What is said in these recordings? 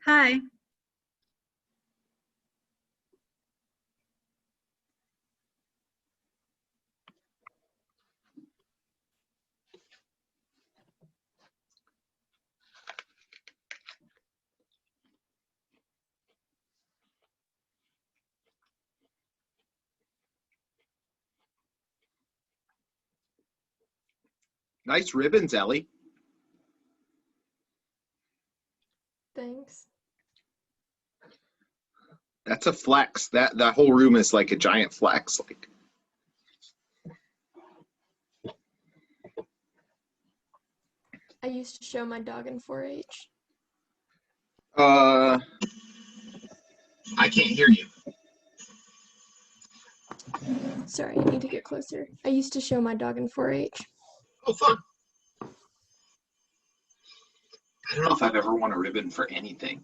Hi. Nice ribbons, Ellie. Thanks. That's a flex. That whole room is like a giant flex. Like, I used to show my dog in 4-H. I can't hear you. Sorry, I need to get closer. I used to show my dog in 4-H. Oh, fun. I don't know if I've ever won a ribbon for anything.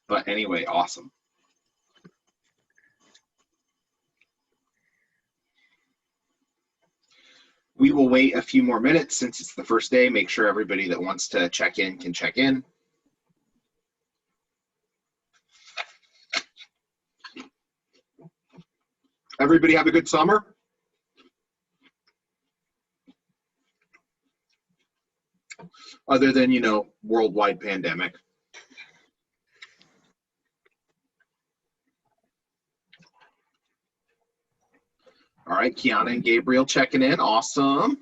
But anyway, awesome. We will wait a few more minutes since it's the first day. Make sure everybody that wants to check in can check in. Everybody have a good summer? Other than, you know, worldwide pandemic. All right, Kiana and Gabriel checking in. Awesome.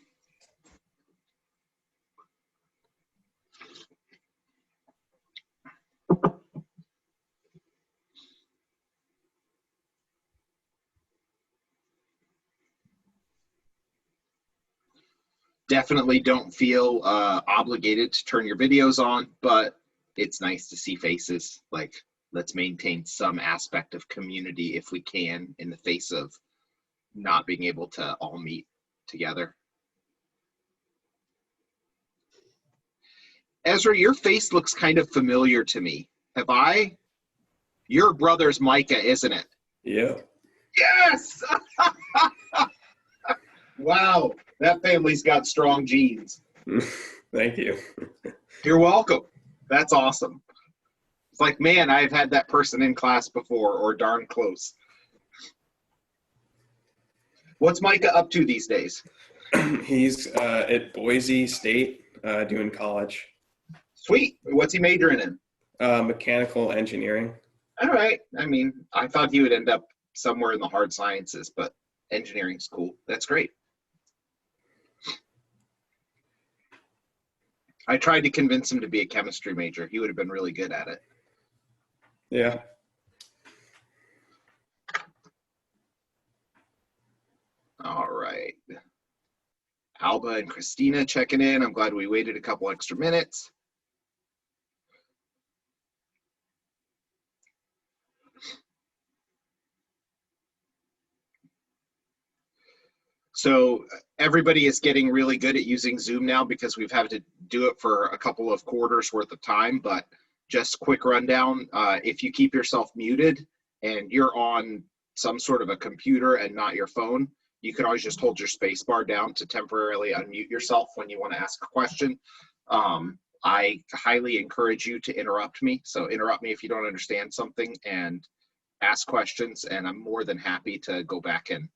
Definitely don't feel obligated to turn your videos on, but it's nice to see faces. Like, let's maintain some aspect of community if we can in the face of not being able to all meet together. Ezra, your face looks kind of familiar to me. Have I? Your brother's Micah, isn't it? Yeah. Yes! Wow, that family's got strong genes. Thank you. You're welcome. That's awesome. It's like, man, I've had that person in class before, or darn close. What's Micah up to these days? He's at Boise State doing college. Sweet. What's he majoring in? Mechanical engineering. All right. I mean, I thought he would end up somewhere in the hard sciences, but engineering's cool. That's great. I tried to convince him to be a chemistry major. He would have been really good at it. Yeah. All right. Alba and Christina checking in. I'm glad we waited a couple extra minutes. So everybody is getting really good at using Zoom now because we've had to do it for a couple of quarters worth of time, but just quick rundown. If you keep yourself muted and you're on some sort of a computer and not your phone, you can always just hold your space bar down to temporarily unmute yourself when you want to ask a question. I highly encourage you to interrupt me. So interrupt me if you don't understand something and ask questions, and I'm more than happy to go back and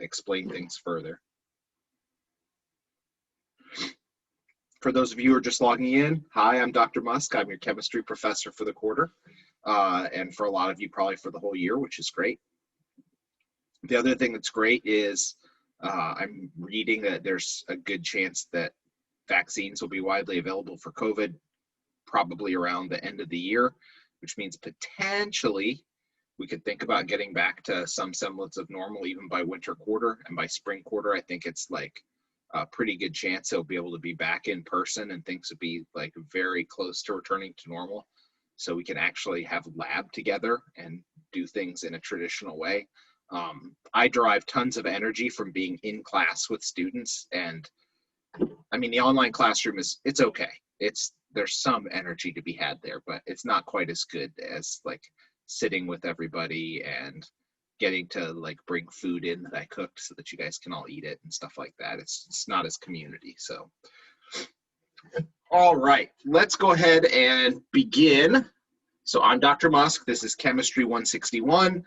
explain things further. For those of you who are just logging in, hi, I'm Dr. Musk. I'm your chemistry professor for the quarter, and for a lot of you, probably for the whole year, which is great. The other thing that's great is I'm reading that there's a good chance that vaccines will be widely available for COVID probably around the end of the year, which means potentially we could think about getting back to some semblance of normal even by winter quarter. And by spring quarter, I think it's like a pretty good chance they'll be able to be back in person and things would be like very close to returning to normal. So we can actually have lab together and do things in a traditional way. I derive tons of energy from being in class with students, and I mean, the online classroom it's okay. There's some energy to be had there, but it's not quite as good as like sitting with everybody and getting to like bring food in that I cooked so that you guys can all eat it and stuff like that. It's not as community. So, all right, let's go ahead and begin. So I'm Dr. Musk. This is Chemistry 161.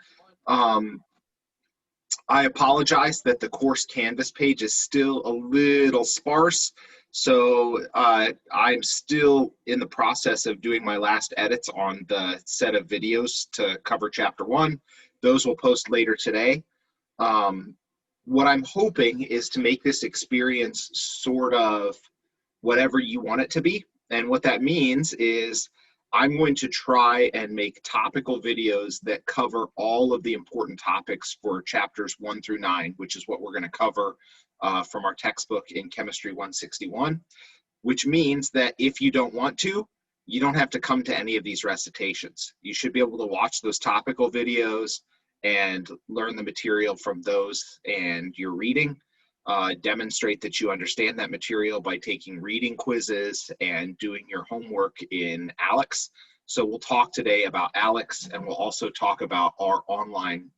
I apologize that the course Canvas page is still a little sparse. So I'm still in the process of doing my last edits on the set of videos to cover chapter 1. Those will post later today. What I'm hoping is to make this experience sort of whatever you want it to be. And what that means is I'm going to try and make topical videos that cover all of the important topics for chapters 1 through 9, which is what we're going to cover from our textbook in Chemistry 161, which means that if you don't want to, you don't have to come to any of these recitations. You should be able to watch those topical videos and learn the material from those and your reading. Demonstrate that you understand that material by taking reading quizzes and doing your homework in ALEKS. So we'll talk today about ALEKS, and we'll also talk about our online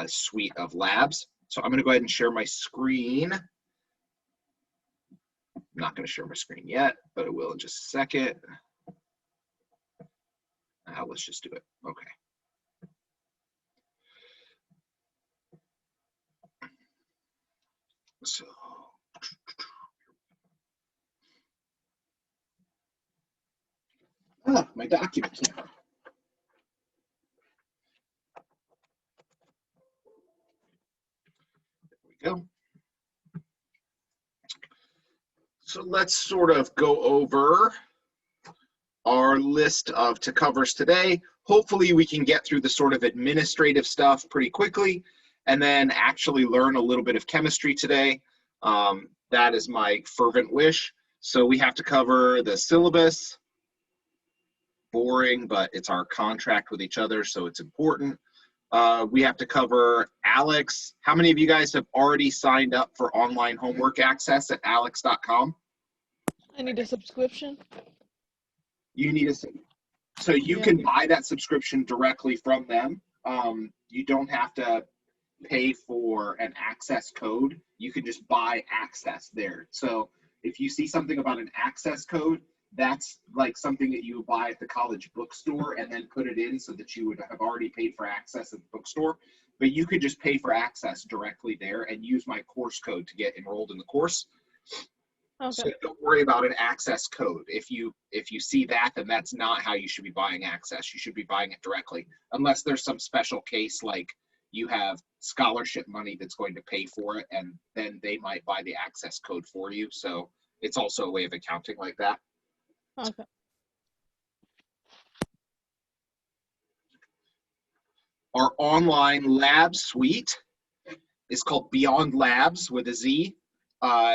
suite of labs. So I'm going to go ahead and share my screen. I'm not going to share my screen yet, but I will in just a second. Let's just do it. Okay. So my document camera. There we go. So let's sort of go over our list of to covers today. Hopefully we can get through the sort of administrative stuff pretty quickly and then actually learn a little bit of chemistry today. That is my fervent wish. So we have to cover the syllabus. Boring, but it's our contract with each other, so it's important. We have to cover ALEKS. How many of you guys have already signed up for online homework access at aleks.com? I need a subscription. You need a, so you can buy that subscription directly from them. You don't have to pay for an access code. You can just buy access there. So if you see something about an access code, that's like something that you would buy at the college bookstore and then put it in so that you would have already paid for access at the bookstore. But you could just pay for access directly there and use my course code to get enrolled in the course. Okay. So don't worry about an access code. If you see that, then that's not how you should be buying access. You should be buying it directly, unless there's some special case like you have scholarship money that's going to pay for it, and then they might buy the access code for you. So it's also a way of accounting like that. Okay. Our online lab suite is called Beyond Labs with a Z.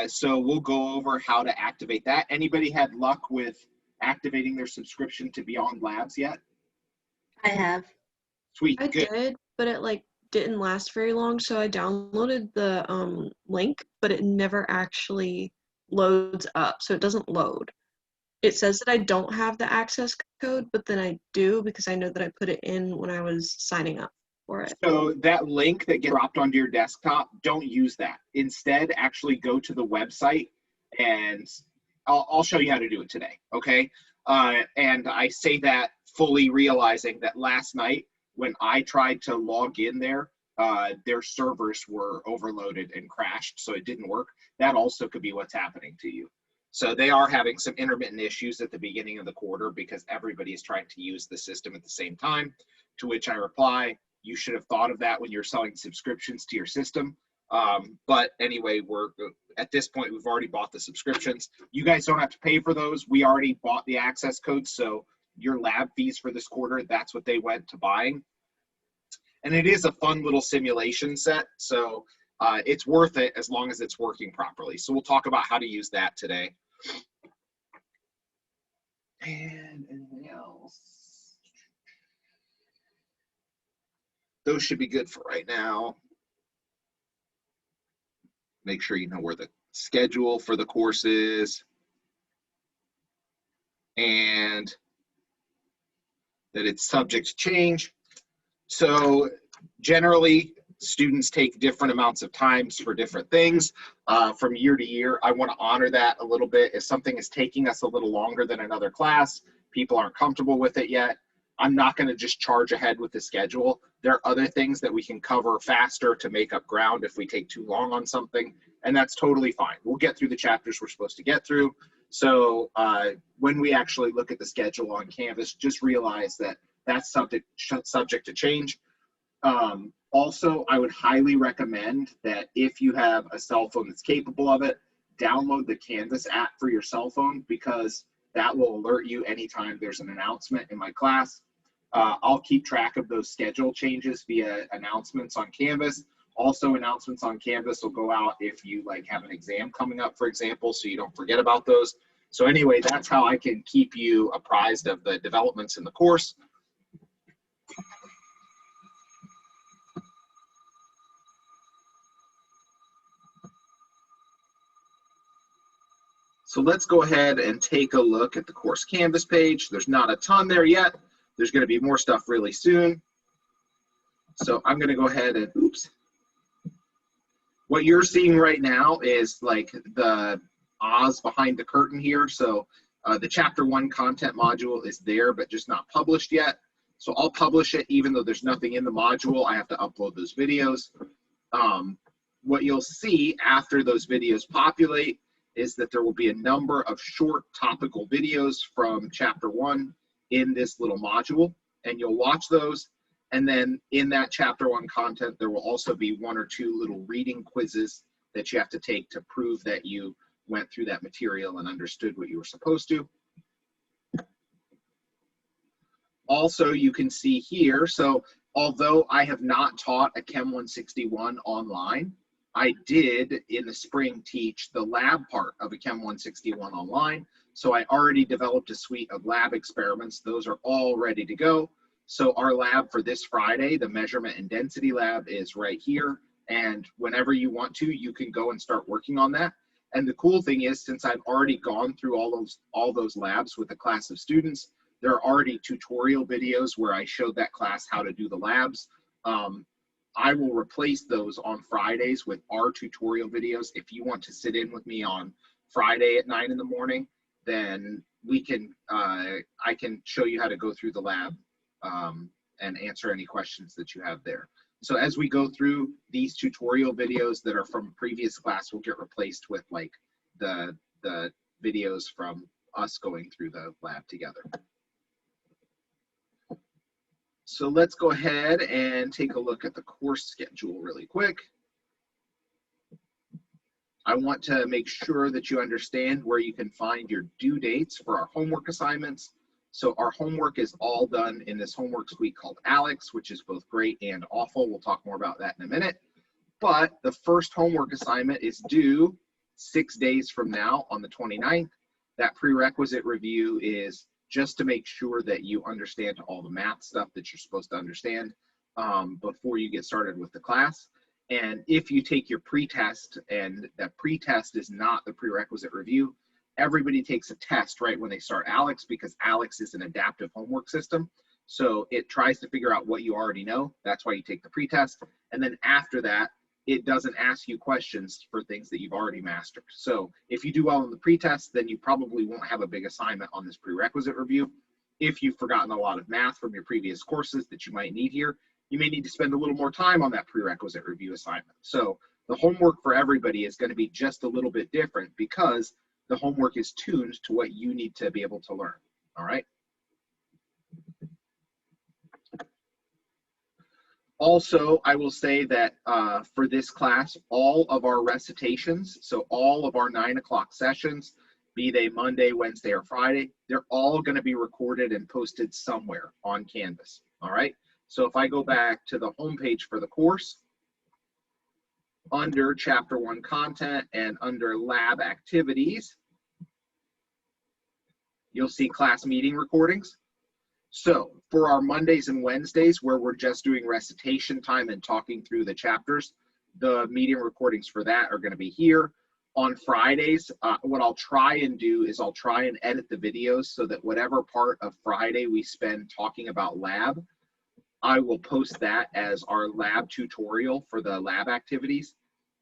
So we'll go over how to activate that. Anybody had luck with activating their subscription to Beyond Labs yet? I have. Sweet. I Good. did, but it like didn't last very long, so I downloaded the link, but it never actually loads up, so it doesn't load. It says that I don't have the access code, but then I do because I know that I put it in when I was signing up for it. So that link that gets dropped onto your desktop, don't use that. Instead, actually go to the website, and I'll show you how to do it today, okay? And I say that fully realizing that last night when I tried to log in there, their servers were overloaded and crashed, so it didn't work. That also could be what's happening to you. So they are having some intermittent issues at the beginning of the quarter because everybody is trying to use the system at the same time, to which I reply, you should have thought of that when you're selling subscriptions to your system. But anyway, we're at this point, we've already bought the subscriptions. You guys don't have to pay for those. We already bought the access codes, so your lab fees for this quarter, that's what they went to buying. And it is a fun little simulation set, so it's worth it as long as it's working properly. So we'll talk about how to use that today. And anything else? Those should be good for right now. Make sure you know where the schedule for the course is and that it's subject to change. So Generally, students take different amounts of times for different things from year to year. I want to honor that a little bit. If something is taking us a little longer than another class, people aren't comfortable with it yet, I'm not going to just charge ahead with the schedule. There are other things that we can cover faster to make up ground if we take too long on something, and that's totally fine. We'll get through the chapters we're supposed to get through. So when we actually look at the schedule on Canvas, just realize that that's subject to change. Also, I would highly recommend that if you have a cell phone that's capable of it, download the Canvas app for your cell phone, because that will alert you anytime there's an announcement in my class. I'll keep track of those schedule changes via announcements on Canvas. Also, announcements on Canvas will go out if you like have an exam coming up, for example, so you don't forget about those. So anyway, that's how I can keep you apprised of the developments in the course. So let's go ahead and take a look at the course Canvas page. There's not a ton there yet. There's going to be more stuff really soon. So I'm going to go ahead and, oops. What you're seeing right now is like the Oz behind the curtain here. So the chapter 1 content module is there, but just not published yet. So I'll publish it even though there's nothing in the module. I have to upload those videos. What you'll see after those videos populate is that there will be a number of short topical videos from chapter 1 in this little module, and you'll watch those. And then in that chapter 1 content, there will also be 1 or 2 little reading quizzes that you have to take to prove that you went through that material and understood what you were supposed to. Also, you can see here, so although I have not taught a Chem 161 online, I did in the spring teach the lab part of a Chem 161 online. So I already developed a suite of lab experiments. Those are all ready to go. So our lab for this Friday, the measurement and density lab, is right here. And whenever you want to, you can go and start working on that. And the cool thing is, since I've already gone through all those labs with a class of students, there are already tutorial videos where I showed that class how to do the labs. I will replace those on Fridays with our tutorial videos. If you want to sit in with me on Friday at 9 in the morning, then we can, I can show you how to go through the lab and answer any questions that you have there. So as we go through, these tutorial videos that are from previous class will get replaced with like the videos from us going through the lab together. So let's go ahead and take a look at the course schedule really quick. I want to make sure that you understand where you can find your due dates for our homework assignments. So our homework is all done in this homework suite called ALEKS, which is both great and awful. We'll talk more about that in a minute. But the first homework assignment is due 6 days from now on the 29th. That prerequisite review is just to make sure that you understand all the math stuff that you're supposed to understand before you get started with the class. And if you take your pretest and that pretest is not the prerequisite review, everybody takes a test right when they start ALEKS, because ALEKS is an adaptive homework system. So it tries to figure out what you already know. That's why you take the pretest. And then after that, it doesn't ask you questions for things that you've already mastered. So if you do well in the pretest, then you probably won't have a big assignment on this prerequisite review. If you've forgotten a lot of math from your previous courses that you might need here, you may need to spend a little more time on that prerequisite review assignment. So the homework for everybody is going to be just a little bit different because the homework is tuned to what you need to be able to learn. All right. Also, I will say that for this class, all of our recitations, so all of our 9 o'clock sessions, be they Monday, Wednesday, or Friday, they're all going to be recorded and posted somewhere on Canvas. All right. So if I go back to the homepage for the course, under Chapter 1 content and under lab activities, you'll see class meeting recordings. So for our Mondays and Wednesdays, where we're just doing recitation time and talking through the chapters, the meeting recordings for that are going to be here. On Fridays, what I'll try and do is I'll try and edit the videos so that whatever part of Friday we spend talking about lab, I will post that as our lab tutorial for the lab activities.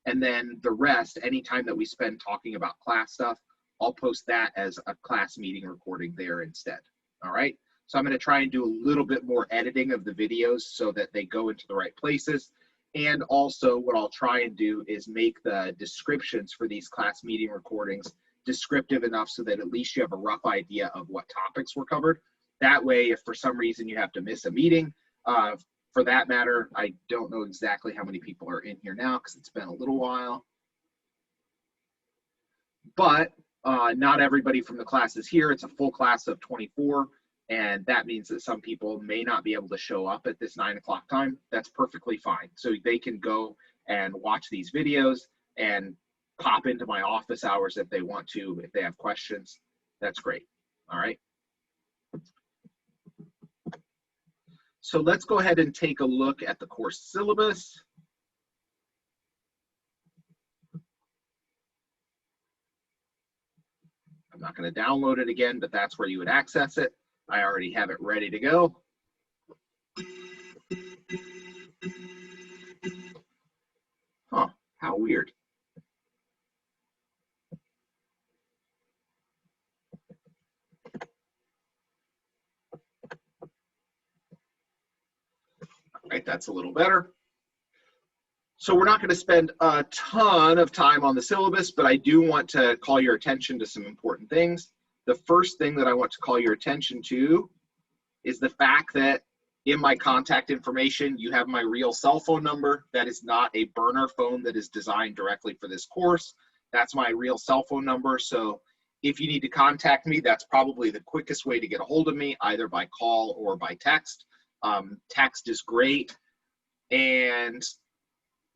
And then the rest, anytime that we spend talking about class stuff, I'll post that as a class meeting recording there instead. All right. So I'm going to try and do a little bit more editing of the videos so that they go into the right places. And also what I'll try and do is make the descriptions for these class meeting recordings descriptive enough so that at least you have a rough idea of what topics were covered. That way, if for some reason you have to miss a meeting, for that matter, I don't know exactly how many people are in here now because it's been a little while. But not everybody from the class is here. It's a full class of 24. And that means that some people may not be able to show up at this 9 o'clock time. That's perfectly fine. So they can go and watch these videos and pop into my office hours if they want to, if they have questions. That's great. All right. So let's go ahead and take a look at the course syllabus. I'm not going to download it again, but that's where you would access it. I already have it ready to go. Huh, how weird. All right, that's a little better. So we're not going to spend a ton of time on the syllabus, but I do want to call your attention to some important things. The first thing that I want to call your attention to is the fact that in my contact information, you have my real cell phone number. That is not a burner phone that is designed directly for this course. That's my real cell phone number. So if you need to contact me, that's probably the quickest way to get a hold of me, either by call or by text. Text is great. And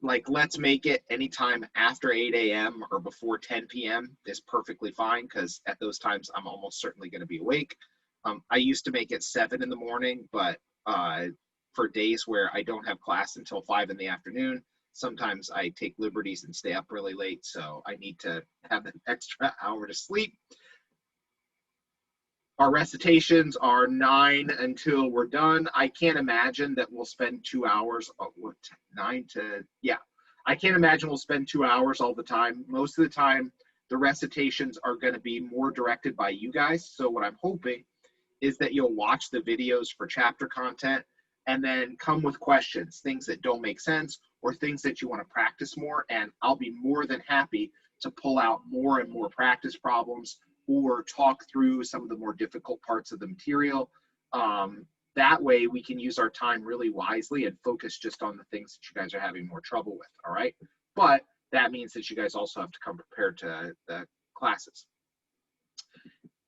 like, let's make it anytime after 8 a.m. or before 10 p.m. is perfectly fine, because at those times I'm almost certainly going to be awake. I used to make it 7 in the morning, but for days where I don't have class until 5 in the afternoon, sometimes I take liberties and stay up really late, so I need to have an extra hour to sleep. Our recitations are 9 until we're done. I can't imagine that we'll spend 2 hours, I can't imagine we'll spend 2 hours all the time. Most of the time, the recitations are going to be more directed by you guys. So what I'm hoping is that you'll watch the videos for chapter content and then come with questions, things that don't make sense or things that you want to practice more. And I'll be more than happy to pull out more and more practice problems or talk through some of the more difficult parts of the material. That way we can use our time really wisely and focus just on the things that you guys are having more trouble with, all right? But that means that you guys also have to come prepared to the classes.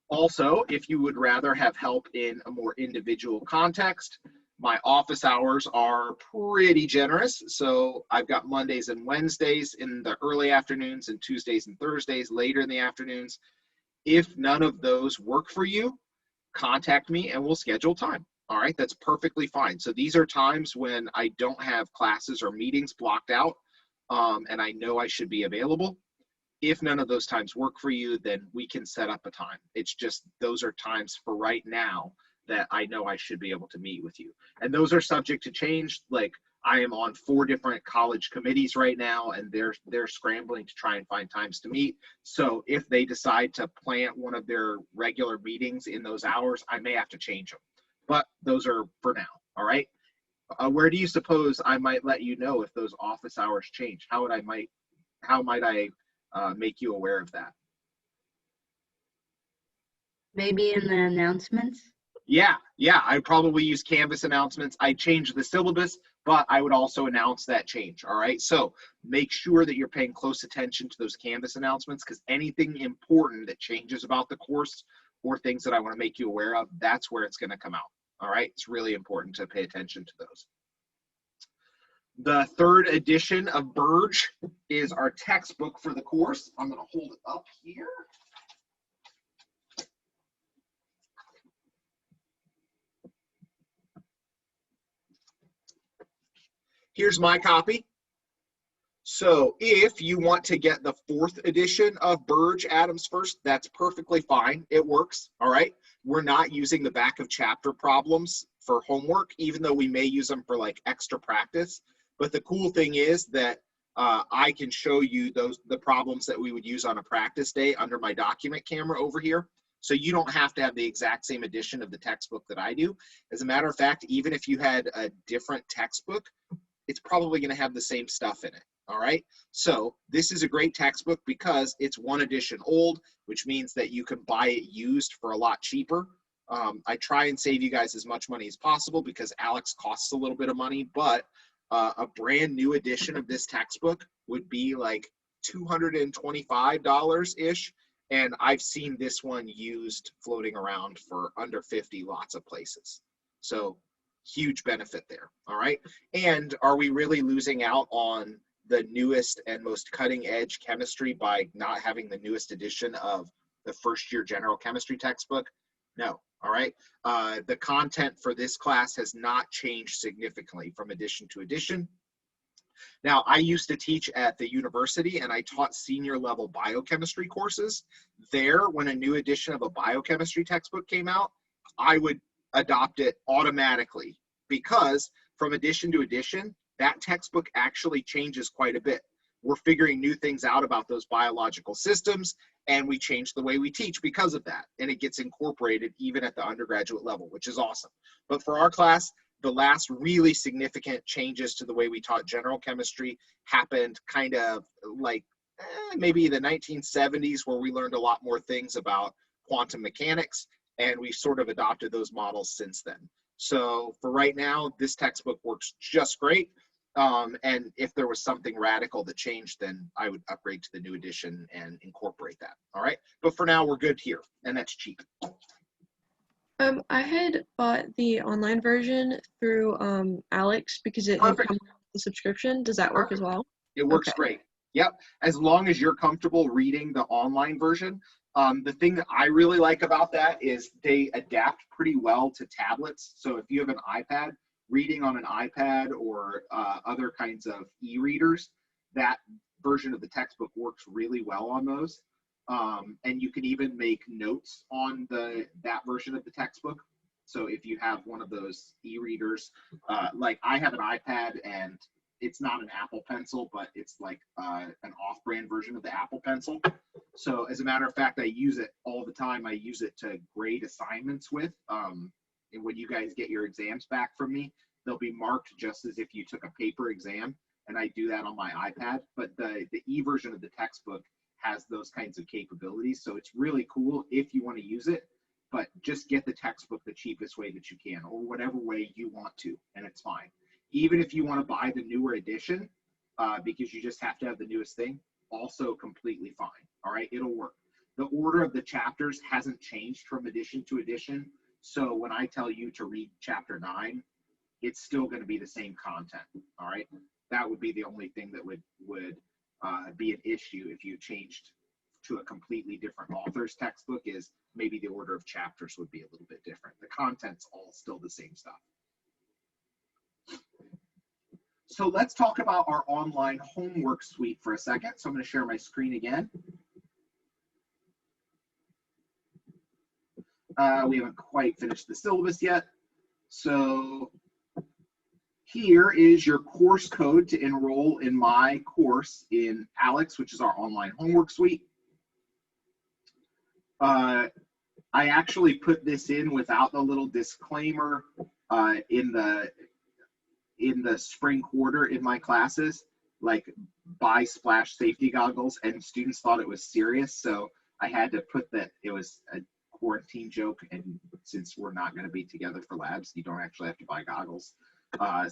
Also, if you would rather have help in a more individual context, my office hours are pretty generous. So I've got Mondays and Wednesdays in the early afternoons and Tuesdays and Thursdays later in the afternoons. If none of those work for you, contact me and we'll schedule time. All right, that's perfectly fine. So these are times when I don't have classes or meetings blocked out and I know I should be available. If none of those times work for you, then we can set up a time. It's just those are times for right now that I know I should be able to meet with you. And those are subject to change. Like, I am on 4 different college committees right now, and they're scrambling to try and find times to meet. So if they decide to plant one of their regular meetings in those hours, I may have to change them. But those are for now, all right? Where do you suppose I might let you know if those office hours change? How might I make you aware of that? Maybe in the announcements? Yeah, I probably use Canvas announcements. I changed the syllabus, but I would also announce that change, all right? So make sure that you're paying close attention to those Canvas announcements, because anything important that changes about the course or things that I want to make you aware of, that's where it's going to come out, all right? It's really important to pay attention to those. The 3rd edition of Burge is our textbook for the course. I'm going to hold it up here. Here's my copy. So if you want to get the 4th edition of Burge Adams First, that's perfectly fine. It works, all right? We're not using the back of chapter problems for homework, even though we may use them for like extra practice. But the cool thing is that I can show you the problems that we would use on a practice day under my document camera over here. So you don't have to have the exact same edition of the textbook that I do. As a matter of fact, even if you had a different textbook, it's probably going to have the same stuff in it. All right. So this is a great textbook because it's one edition old, which means that you can buy it used for a lot cheaper. I try and save you guys as much money as possible because ALEKS costs a little bit of money, but a brand new edition of this textbook would be like $225-ish. And I've seen this one used floating around for under 50 lots of places. So huge benefit there. All right. And are we really losing out on the newest and most cutting edge chemistry by not having the newest edition of the first year general chemistry textbook? No. All right. The content for this class has not changed significantly from edition to edition. Now, I used to teach at the university and I taught senior level biochemistry courses. There, when a new edition of a biochemistry textbook came out, I would adopt it automatically because from edition to edition, that textbook actually changes quite a bit. We're figuring new things out about those biological systems, and we change the way we teach because of that. And it gets incorporated even at the undergraduate level, which is awesome. But for our class, the last really significant changes to the way we taught general chemistry happened kind of like maybe the 1970s, where we learned a lot more things about quantum mechanics, and we sort of adopted those models since then. So for right now, this textbook works just great. And if there was something radical that changed, then I would upgrade to the new edition and incorporate that. All right. But for now, we're good here, and that's cheap. I had bought the online version through ALEKS because it had Perfect. come with the subscription. Does that work as well? It works Okay. great. Yep. As long as you're comfortable reading the online version. The thing that I really like about that is they adapt pretty well to tablets. So if you have an iPad, reading on an iPad or other kinds of e-readers, that version of the textbook works really well on those. And you can even make notes on that version of the textbook. So if you have one of those e-readers, like I have an iPad and it's not an Apple Pencil, but it's like an off-brand version of the Apple Pencil. So as a matter of fact, I use it all the time. I use it to grade assignments with. And when you guys get your exams back from me, they'll be marked just as if you took a paper exam. And I do that on my iPad. But the e-version of the textbook has those kinds of capabilities. So it's really cool if you want to use it. But just get the textbook the cheapest way that you can, or whatever way you want to, and it's fine. Even if you want to buy the newer edition, because you just have to have the newest thing, also completely fine. All right, it'll work. The order of the chapters hasn't changed from edition to edition. So when I tell you to read chapter 9, it's still going to be the same content. All right, that would be the only thing that would be an issue if you changed to a completely different author's textbook, is maybe the order of chapters would be a little bit different. The content's all still the same stuff. So let's talk about our online homework suite for a second. So I'm going to share my screen again. We haven't quite finished the syllabus yet. So here is your course code to enroll in my course in ALEKS, which is our online homework suite. I actually put this in without the little disclaimer in the spring quarter in my classes, like buy splash safety goggles, and students thought it was serious. So I had to put that it was a quarantine joke, and since we're not going to be together for labs, you don't actually have to buy goggles.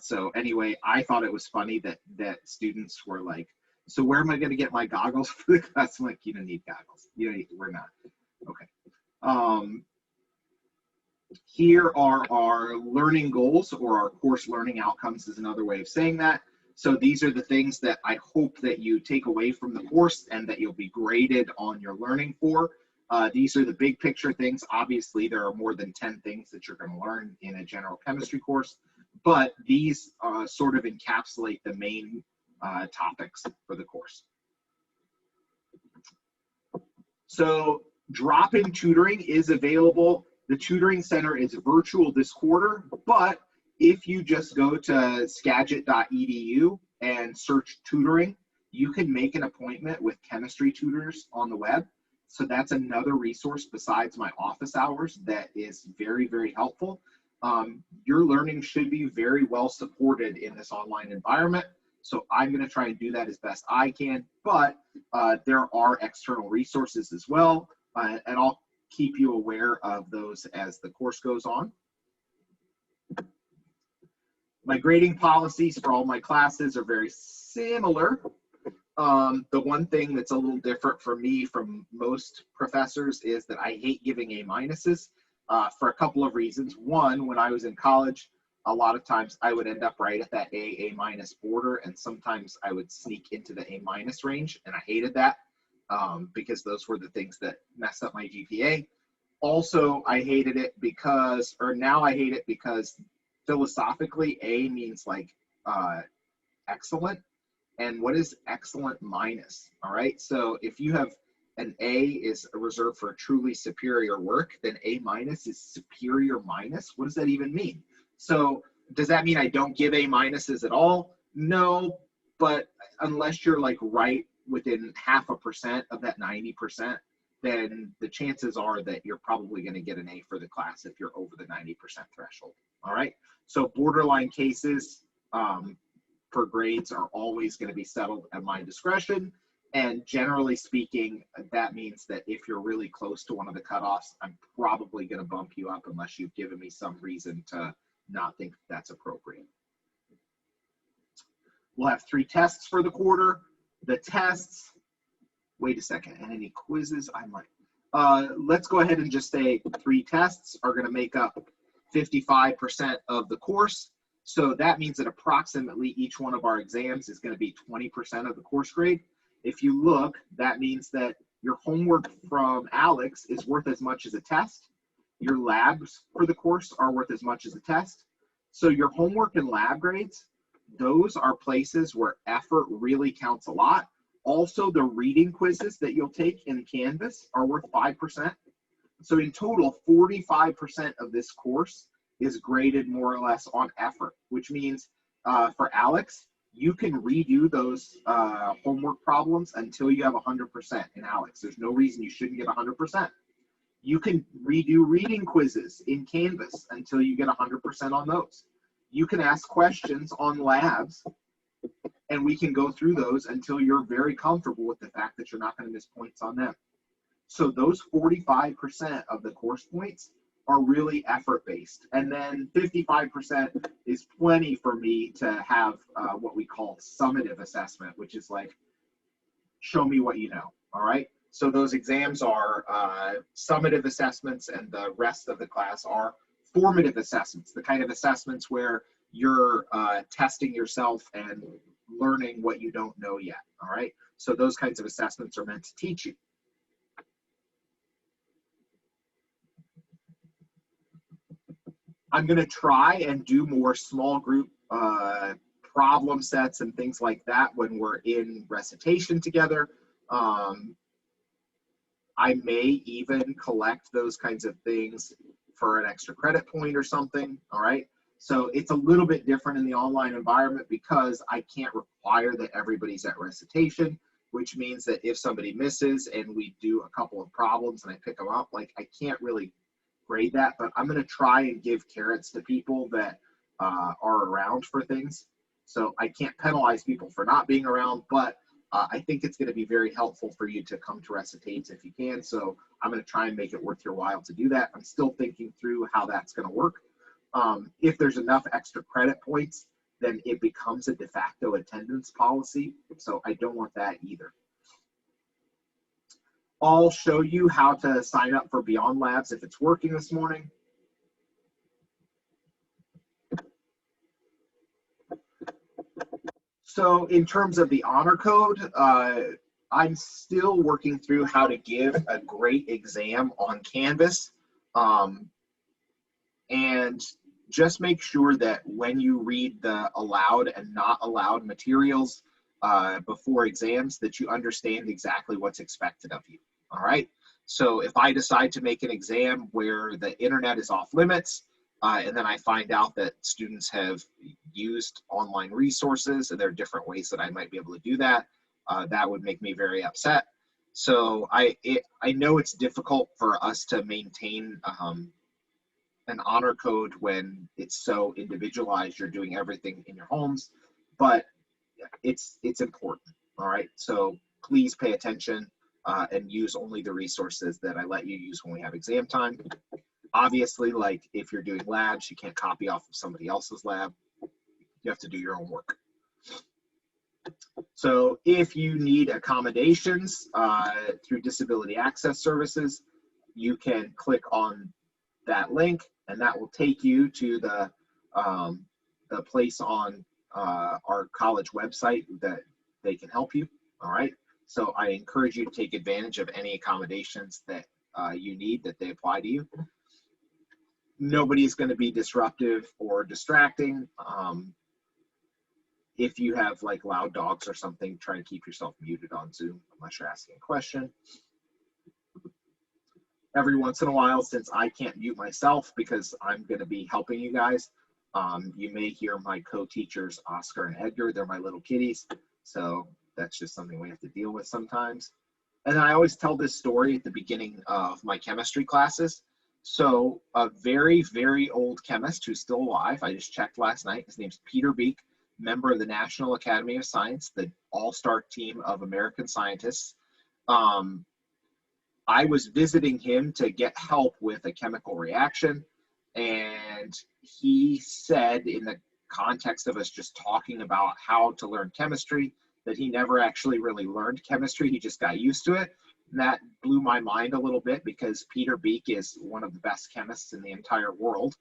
So anyway, I thought it was funny that students were like, so where am I going to get my goggles for the class? I'm like, you don't need goggles. We're not. Okay. Here are our learning goals, or our course learning outcomes is another way of saying that. So these are the things that I hope that you take away from the course and that you'll be graded on your learning for. These are the big picture things. Obviously, there are more than 10 things that you're going to learn in a general chemistry course, but these sort of encapsulate the main topics for the course. So drop-in tutoring is available The tutoring center is virtual this quarter, but if you just go to skagit.edu and search tutoring, you can make an appointment with chemistry tutors on the web. So that's another resource besides my office hours that is very, very helpful. Your learning should be very well supported in this online environment. So I'm going to try and do that as best I can, but there are external resources as well, and I'll keep you aware of those as the course goes on. My grading policies for all my classes are very similar. The one thing that's a little different for me from most professors is that I hate giving A minuses for a couple of reasons. One, when I was in college, a lot of times I would end up right at that A minus border, and sometimes I would sneak into the A minus range, and I hated that because those were the things that messed up my GPA. Also, I hated it because, or now I hate it because philosophically, A means like excellent. And what is excellent minus? All right. So if you have an A is reserved for truly superior work, then A minus is superior minus. What does that even mean? So does that mean I don't give A minuses at all? No, but unless you're like right within 0.5% of that 90%, then the chances are that you're probably going to get an A for the class if you're over the 90% threshold. All right. So borderline cases for grades are always going to be settled at my discretion. And generally speaking, that means that if you're really close to one of the cutoffs, I'm probably going to bump you up unless you've given me some reason to not think that's appropriate. We'll have 3 tests for the quarter. The tests, wait a second, and any quizzes? I might. Let's go ahead and just say 3 tests are going to make up 55% of the course. So that means that approximately each one of our exams is going to be 20% of the course grade. If you look, that means that your homework from ALEKS is worth as much as a test. Your labs for the course are worth as much as a test. So your homework and lab grades, those are places where effort really counts a lot. Also, the reading quizzes that you'll take in Canvas are worth 5%. So in total, 45% of this course is graded more or less on effort, which means for ALEKS, you can redo those homework problems until you have 100% in ALEKS. There's no reason you shouldn't get 100%. You can redo reading quizzes in Canvas until you get 100% on those. You can ask questions on labs, and we can go through those until you're very comfortable with the fact that you're not going to miss points on them. So those 45% of the course points are really effort-based. And then 55% is plenty for me to have what we call summative assessment, which is like, show me what you know, all right? So those exams are summative assessments, and the rest of the class are formative assessments, the kind of assessments where you're testing yourself and learning what you don't know yet, all right? So those kinds of assessments are meant to teach you. I'm going to try and do more small group problem sets and things like that when we're in recitation together. I may even collect those kinds of things for an extra credit point or something, all right? So it's a little bit different in the online environment because I can't require that everybody's at recitation, which means that if somebody misses and we do a couple of problems and I pick them up, like I can't really grade that, but I'm going to try and give carrots to people that are around for things. So I can't penalize people for not being around, but I think it's going to be very helpful for you to come to recitates if you can. So I'm going to try and make it worth your while to do that. I'm still thinking through how that's going to work. If there's enough extra credit points, then it becomes a de facto attendance policy. So I don't want that either. I'll show you how to sign up for Beyond Labs if it's working this morning. So in terms of the honor code, I'm still working through how to give a great exam on Canvas. And just make sure that when you read the allowed and not allowed materials before exams, that you understand exactly what's expected of you. All right. So if I decide to make an exam where the internet is off limits, and then I find out that students have used online resources and there are different ways that I might be able to do that, that would make me very upset. So I know it's difficult for us to maintain an honor code when it's so individualized. You're doing everything in your homes, but it's important. All right, so please pay attention and use only the resources that I let you use when we have exam time. Obviously, like if you're doing labs, you can't copy off of somebody else's lab. You have to do your own work. So if you need accommodations through Disability Access Services, you can click on that link, and that will take you to the place on our college website that they can help you. All right. So I encourage you to take advantage of any accommodations that you need, that they apply to you. Nobody's going to be disruptive or distracting. If you have like loud dogs or something, try and keep yourself muted on Zoom unless you're asking a question. Every once in a while, since I can't mute myself because I'm going to be helping you guys, you may hear my co-teachers, Oscar and Edgar. They're my little kitties. So that's just something we have to deal with sometimes. And then I always tell this story at the beginning of my chemistry classes. So a very, very old chemist who's still alive, I just checked last night, his name's Peter Beek, member of the National Academy of Science, the all-star team of American scientists. I was visiting him to get help with a chemical reaction, and he said, in the context of us just talking about how to learn chemistry, that he never actually really learned chemistry. He just got used to it. And that blew my mind a little bit because Peter Beek is one of the best chemists in the entire world.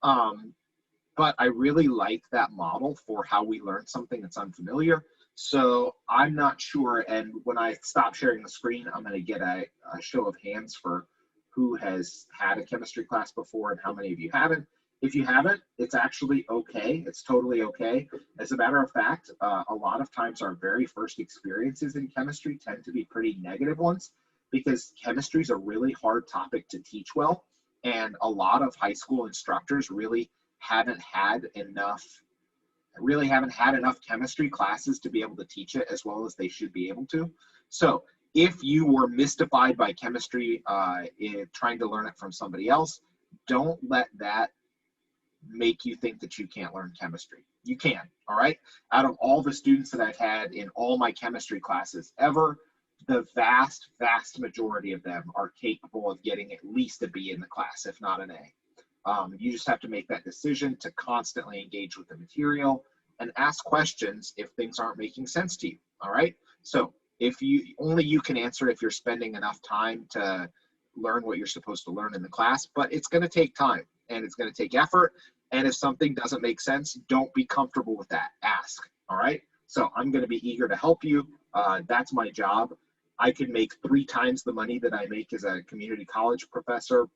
But I really like that model for how we learn something that's unfamiliar. So I'm not sure, and when I stop sharing the screen, I'm going to get a show of hands for who has had a chemistry class before and how many of you haven't. If you haven't, it's actually okay. It's totally okay. As a matter of fact, a lot of times our very first experiences in chemistry tend to be pretty negative ones because chemistry is a really hard topic to teach well, and a lot of high school instructors really haven't had enough chemistry classes to be able to teach it as well as they should be able to. So if you were mystified by chemistry in trying to learn it from somebody else, don't let that make you think that you can't learn chemistry. You can, all right? Out of all the students that I've had in all my chemistry classes ever, the vast, vast majority of them are capable of getting at least a B in the class, if not an A. You just have to make that decision to constantly engage with the material and ask questions if things aren't making sense to you, all right? So if only you can answer if you're spending enough time to learn what you're supposed to learn in the class, but it's gonna take time and it's gonna take effort. And if something doesn't make sense, don't be comfortable with that, ask, all right? So I'm gonna be eager to help you. That's my job. I could make 3 times the money that I make as a community college professor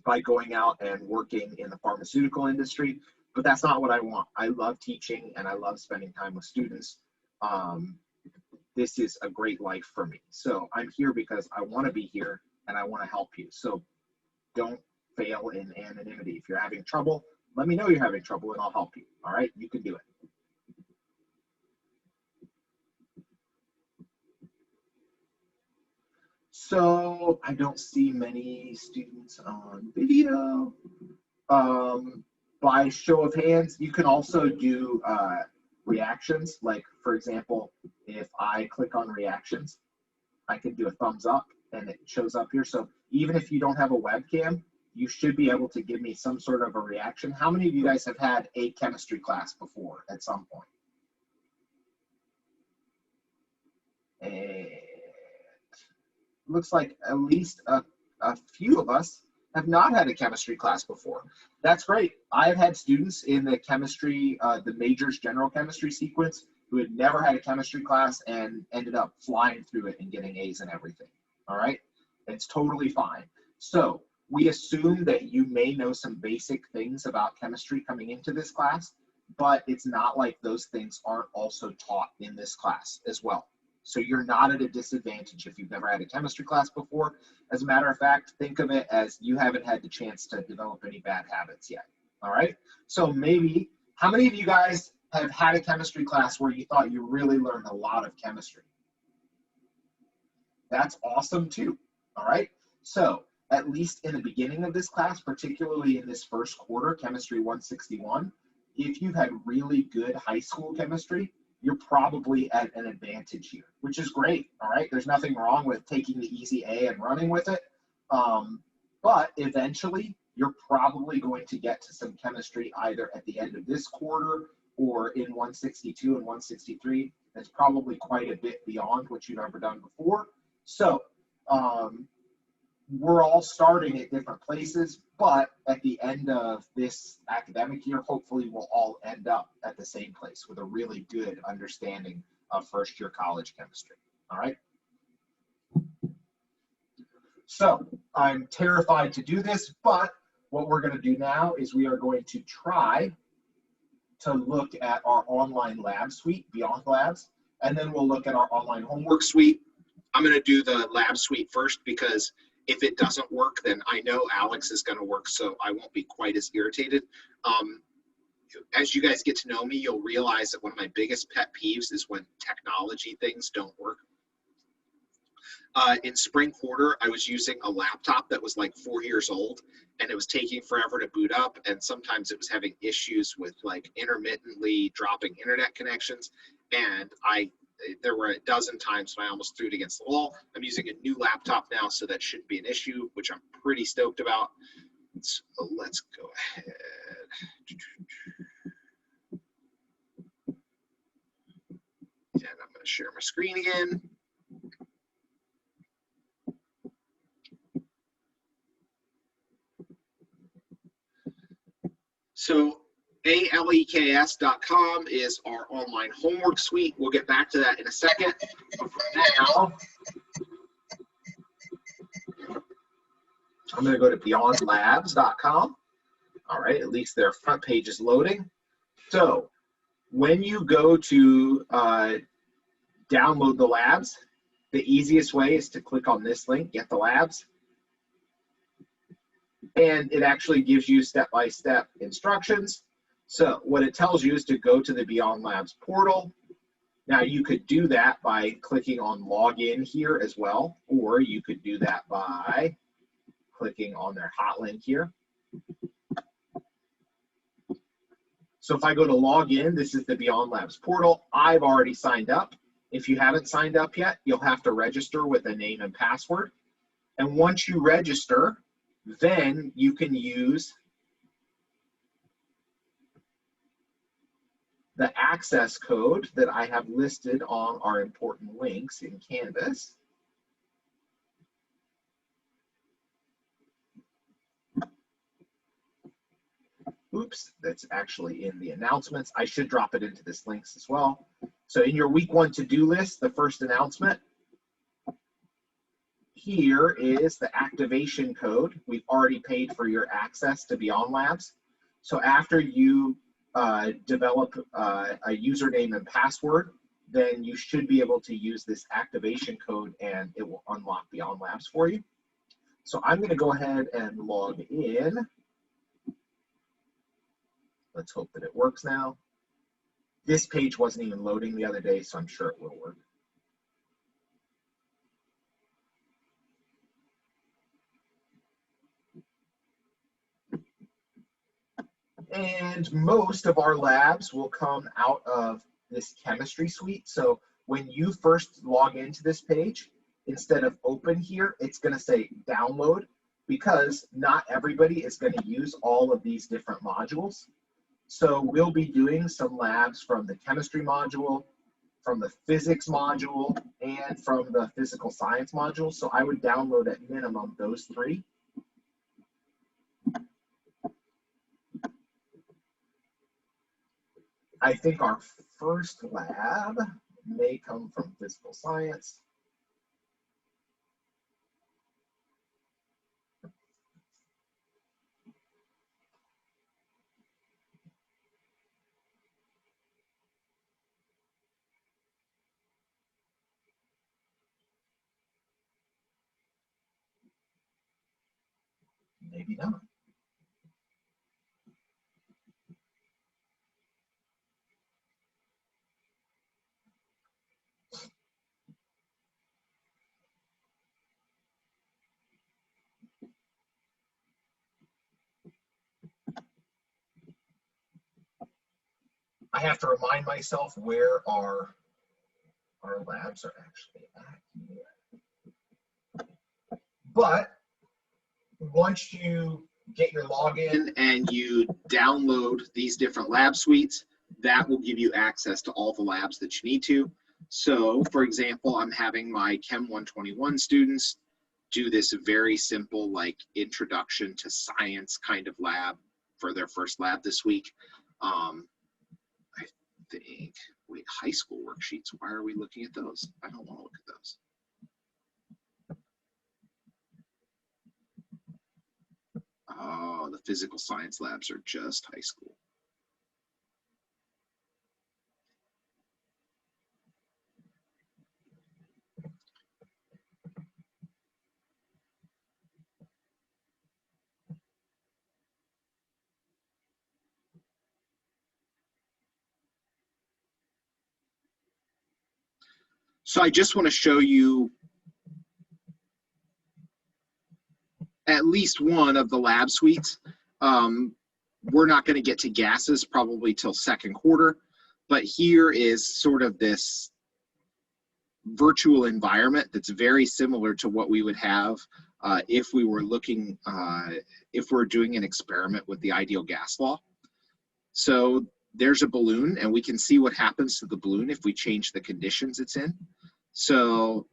by going out and working in the pharmaceutical industry, but that's not what I want. I love teaching and I love spending time with students. This is a great life for me. So I'm here because I want to be here and I want to help you. So don't fail in anonymity. If you're having trouble, let me know you're having trouble and I'll help you. All right, you can do it. So I don't see many students on video. By show of hands, you can also do reactions. Like, for example, if I click on reactions, I can do a thumbs up and it shows up here. So even if you don't have a webcam, you should be able to give me some sort of a reaction. How many of you guys have had a chemistry class before at some point? And looks like at least a few of us have not had a chemistry class before. That's great. I've had students in the chemistry, the majors general chemistry sequence who had never had a chemistry class and ended up flying through it and getting A's and everything. All right, it's totally fine. So we assume that you may know some basic things about chemistry coming into this class, but it's not like those things aren't also taught in this class as well. So you're not at a disadvantage if you've never had a chemistry class before. As a matter of fact, think of it as you haven't had the chance to develop any bad habits yet. All right. So maybe, how many of you guys have had a chemistry class where you thought you really learned a lot of chemistry? That's awesome too. All right. So at least in the beginning of this class, particularly in this first quarter, Chemistry 161, if you've had really good high school chemistry, you're probably at an advantage here, which is great. All right. There's nothing wrong with taking the easy A and running with it. But eventually, you're probably going to get to some chemistry either at the end of this quarter or in 162 and 163. That's probably quite a bit beyond what you've ever done before. So we're all starting at different places, but at the end of this academic year, hopefully we'll all end up at the same place with a really good understanding of first year college chemistry. All right. So I'm terrified to do this, but what we're going to do now is we are going to try to look at our online lab suite, Beyond Labs, and then we'll look at our online homework suite. I'm going to do the lab suite first because if it doesn't work, then I know ALEKS is going to work, so I won't be quite as irritated. As you guys get to know me, you'll realize that one of my biggest pet peeves is when technology things don't work. In spring quarter, I was using a laptop that was like 4 years old, and it was taking forever to boot up, and sometimes it was having issues with like intermittently dropping internet connections, and there were a dozen times when I almost threw it against the wall. I'm using a new laptop now, so that shouldn't be an issue, which I'm pretty stoked about. So let's go ahead. And I'm going to share my screen again. So ALEKS.com is our online homework suite. We'll get back to that in a second. But for now, I'm going to go to beyondlabs.com. All right, at least their front page is loading. So when you go to download the labs, the easiest way is to click on this link, Get the Labs. And it actually gives you step-by-step instructions. So what it tells you is to go to the Beyond Labs portal. Now you could do that by clicking on Login here as well, or you could do that by clicking on their hot link here. So if I go to Login, this is the Beyond Labs portal. I've already signed up. If you haven't signed up yet, you'll have to register with a name and password. And once you register, then you can use the access code that I have listed on our important links in Canvas. Oops, that's actually in the announcements. I should drop it into this links as well. So in your week 1 to-do list, the first announcement, here is the activation code. We've already paid for your access to Beyond Labs. So after you develop a username and password, then you should be able to use this activation code and it will unlock Beyond Labs for you. So I'm going to go ahead and log in. Let's hope that it works now. This page wasn't even loading the other day, so I'm sure it will work. And most of our labs will come out of this chemistry suite. So when you first log into this page, instead of open here, it's going to say download, because not everybody is going to use all of these different modules. So we'll be doing some labs from the chemistry module, from the physics module, and from the physical science module. So I would download at minimum those 3. I think our first lab may come from physical science. maybe not. I have to remind myself where our labs are actually at here. But once you get your login and you download these different lab suites, that will give you access to all the labs that you need to. So for example, I'm having my Chem 121 students do this very simple like introduction to science kind of lab for their first lab this week. I think, wait, high school worksheets, why are we looking at those? I don't want to look at those. Oh, the physical science labs are just high school. So I just want to show you at least one of the lab suites. We're not going to get to gases probably till second quarter, but here is sort of this virtual environment that's very similar to what we would have if we were looking, if we're doing an experiment with the ideal gas law. So there's a balloon and we can see what happens to the balloon if we change the conditions it's in. So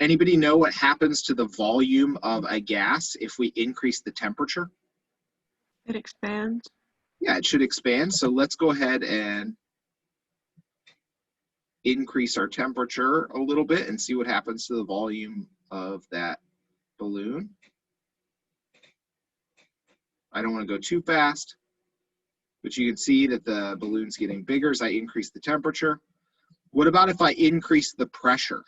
anybody know what happens to the volume of a gas if we increase the temperature? It expands. Yeah, it should expand. So let's go ahead and increase our temperature a little bit and see what happens to the volume of that balloon. I don't want to go too fast, but you can see that the balloon's getting bigger as I increase the temperature. What about if I increase the pressure?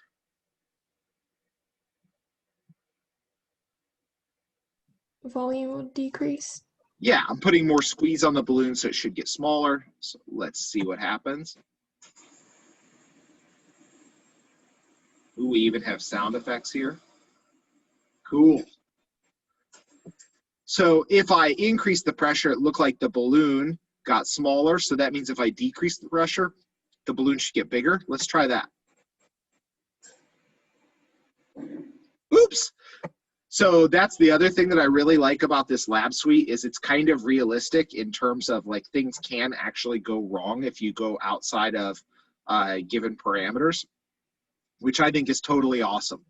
Volume will decrease. Yeah, I'm putting more squeeze on the balloon, so it should get smaller. So let's see what happens. Ooh, we even have sound effects here. Cool. So if I increase the pressure, it looked like the balloon got smaller. So that means if I decrease the pressure, the balloon should get bigger. Let's try that. Oops. So that's the other thing that I really like about this lab suite is it's kind of realistic in terms of like things can actually go wrong if you go outside of given parameters, which I think is totally awesome.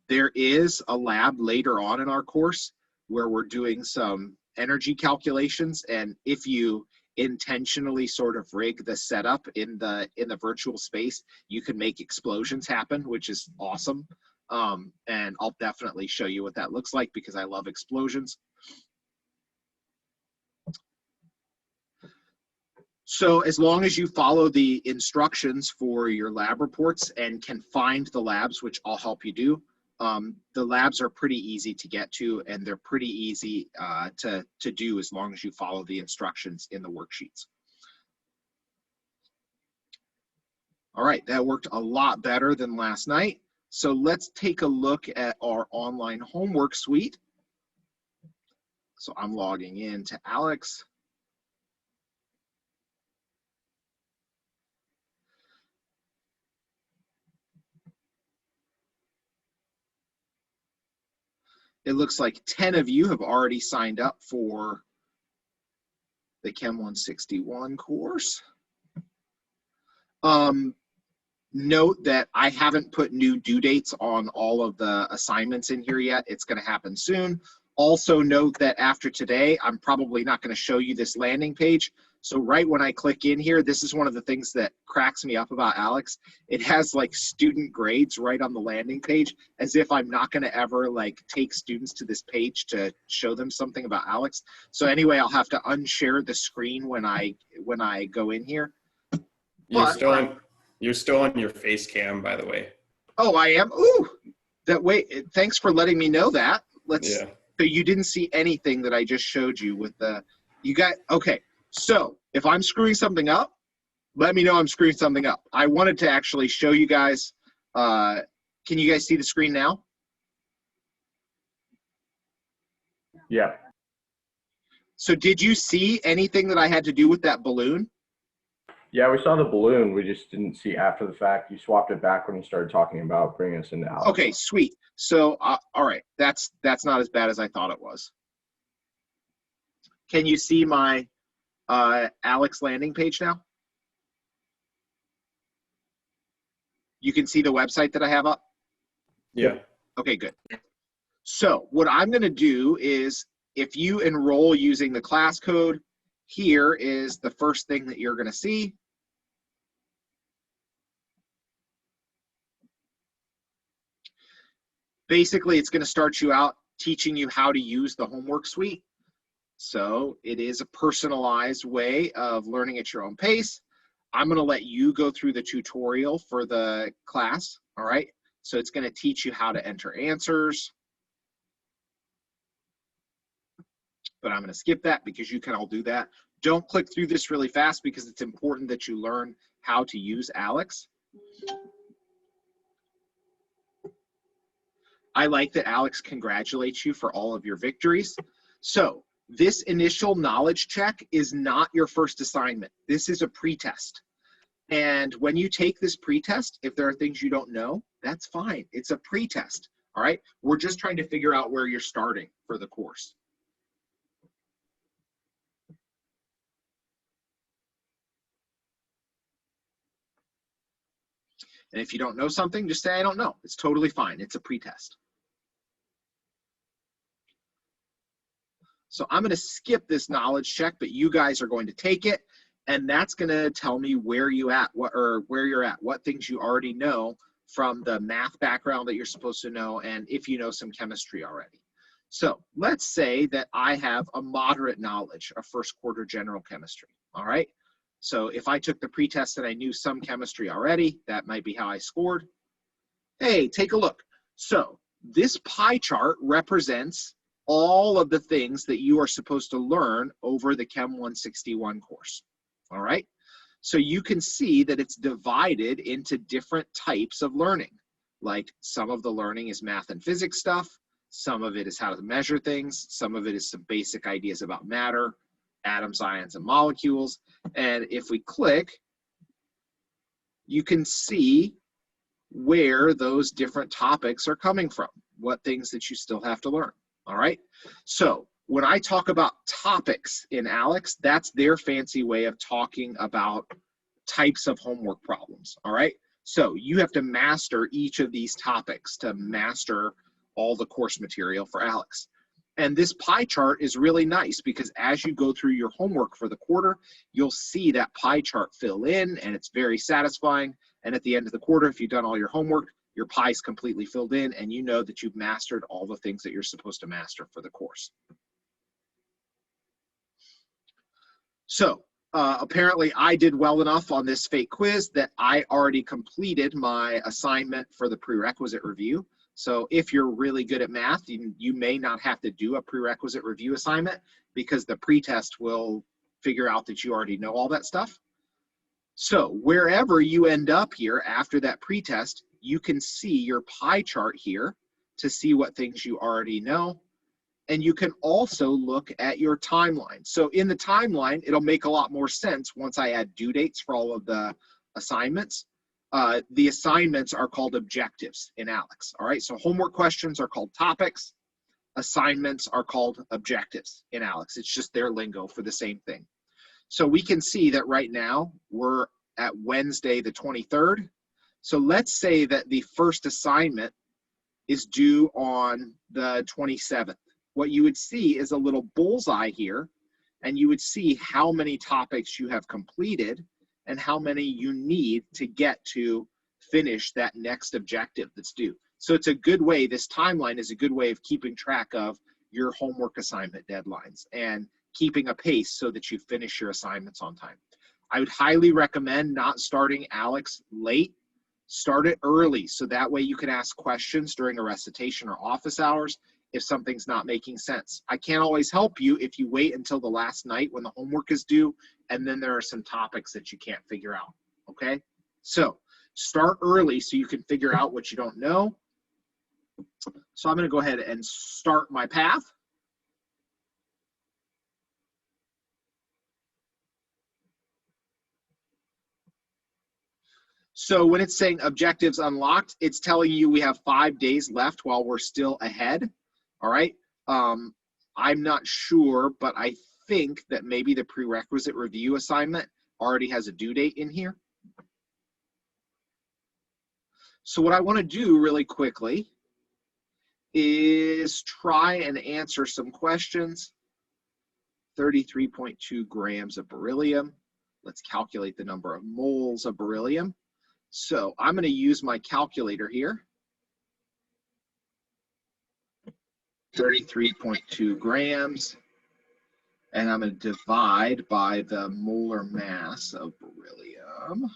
There is a lab later on in our course where we're doing some energy calculations, and if you intentionally sort of rig the setup in the virtual space, you can make explosions happen, which is awesome. And I'll definitely show you what that looks like because I love explosions. So as long as you follow the instructions for your lab reports and can find the labs, which I'll help you do, the labs are pretty easy to get to and they're pretty easy to do as long as you follow the instructions in the worksheets. All right, that worked a lot better than last night. So let's take a look at our online homework suite. So I'm logging in to ALEKS. It looks like 10 of you have already signed up for the Chem 161 course. Note that I haven't put new due dates on all of the assignments in here yet. It's going to happen soon. Also note that after today, I'm probably not going to show you this landing page. So right when I click in here, this is one of the things that cracks me up about ALEKS. It has like student grades right on the landing page, as if I'm not going to ever like take students to this page to show them something about ALEKS. So anyway, I'll have to unshare the screen when I go in here. You're still on your face cam, by the way. Oh, I am. Ooh, that way. Thanks for letting me know that. Let's. Yeah. So you didn't see anything that I just showed you with the, you got, okay. So if I'm screwing something up, let me know I'm screwing something up. I wanted to actually show you guys, can you guys see the screen now? Yeah. So did you see anything that I had to do with that balloon? Yeah, we saw the balloon. We just didn't see after the fact. You swapped it back when you started talking about bringing us into ALEKS. Okay, sweet. So, all right, that's not as bad as I thought it was. Can you see my ALEKS landing page now? You can see the website that I have up? Yeah. Okay, good. So what I'm going to do is, if you enroll using the class code, here is the first thing that you're going to see. Basically, it's going to start you out teaching you how to use the homework suite. So it is a personalized way of learning at your own pace. I'm going to let you go through the tutorial for the class, all right? So it's going to teach you how to enter answers. But I'm going to skip that because you can all do that. Don't click through this really fast because it's important that you learn how to use ALEKS. I like that ALEKS congratulates you for all of your victories. So this initial knowledge check is not your first assignment. This is a pretest. And when you take this pretest, if there are things you don't know, that's fine. It's a pretest, all right? We're just trying to figure out where you're starting for the course. And if you don't know something, just say, I don't know. It's totally fine. It's a pretest. So I'm going to skip this knowledge check, but you guys are going to take it, and that's going to tell me where you're at, what things you already know from the math background that you're supposed to know, and if you know some chemistry already. So let's say that I have a moderate knowledge of first quarter general chemistry, all right? So if I took the pretest and I knew some chemistry already, that might be how I scored. Hey, take a look. So this pie chart represents all of the things that you are supposed to learn over the Chem 161 course, all right? So you can see that it's divided into different types of learning. Like some of the learning is math and physics stuff, some of it is how to measure things, some of it is some basic ideas about matter, atoms, ions, and molecules. And if we click, you can see where those different topics are coming from, what things that you still have to learn, all right? So when I talk about topics in ALEKS, that's their fancy way of talking about types of homework problems, all right? So you have to master each of these topics to master all the course material for ALEKS. And this pie chart is really nice because as you go through your homework for the quarter, you'll see that pie chart fill in, and it's very satisfying. And at the end of the quarter, if you've done all your homework, your pie's completely filled in, and you know that you've mastered all the things that you're supposed to master for the course. So apparently I did well enough on this fake quiz that I already completed my assignment for the prerequisite review. So if you're really good at math, you may not have to do a prerequisite review assignment because the pretest will figure out that you already know all that stuff. So wherever you end up here after that pretest, you can see your pie chart here to see what things you already know. And you can also look at your timeline. So in the timeline, it'll make a lot more sense once I add due dates for all of the assignments. The assignments are called objectives in ALEKS, all right? So homework questions are called topics. Assignments are called objectives in ALEKS. It's just their lingo for the same thing. So we can see that right now we're at Wednesday the 23rd. So let's say that the first assignment is due on the 27th. What you would see is a little bullseye here, and you would see how many topics you have completed and how many you need to get to finish that next objective that's due. So it's a good way, this timeline is a good way of keeping track of your homework assignment deadlines and keeping a pace so that you finish your assignments on time. I would highly recommend not starting ALEKS late. Start it early so that way you can ask questions during a recitation or office hours. if something's not making sense. I can't always help you if you wait until the last night when the homework is due, and then there are some topics that you can't figure out, okay? So start early so you can figure out what you don't know. So I'm gonna go ahead and start my path. So when it's saying objectives unlocked, it's telling you we have 5 days left while we're still ahead, all right? I'm not sure, but I think that maybe the prerequisite review assignment already has a due date in here. So what I want to do really quickly is try and answer some questions. 33.2 grams of beryllium. Let's calculate the number of moles of beryllium. So I'm going to use my calculator here. 33.2 grams. And I'm going to divide by the molar mass of beryllium.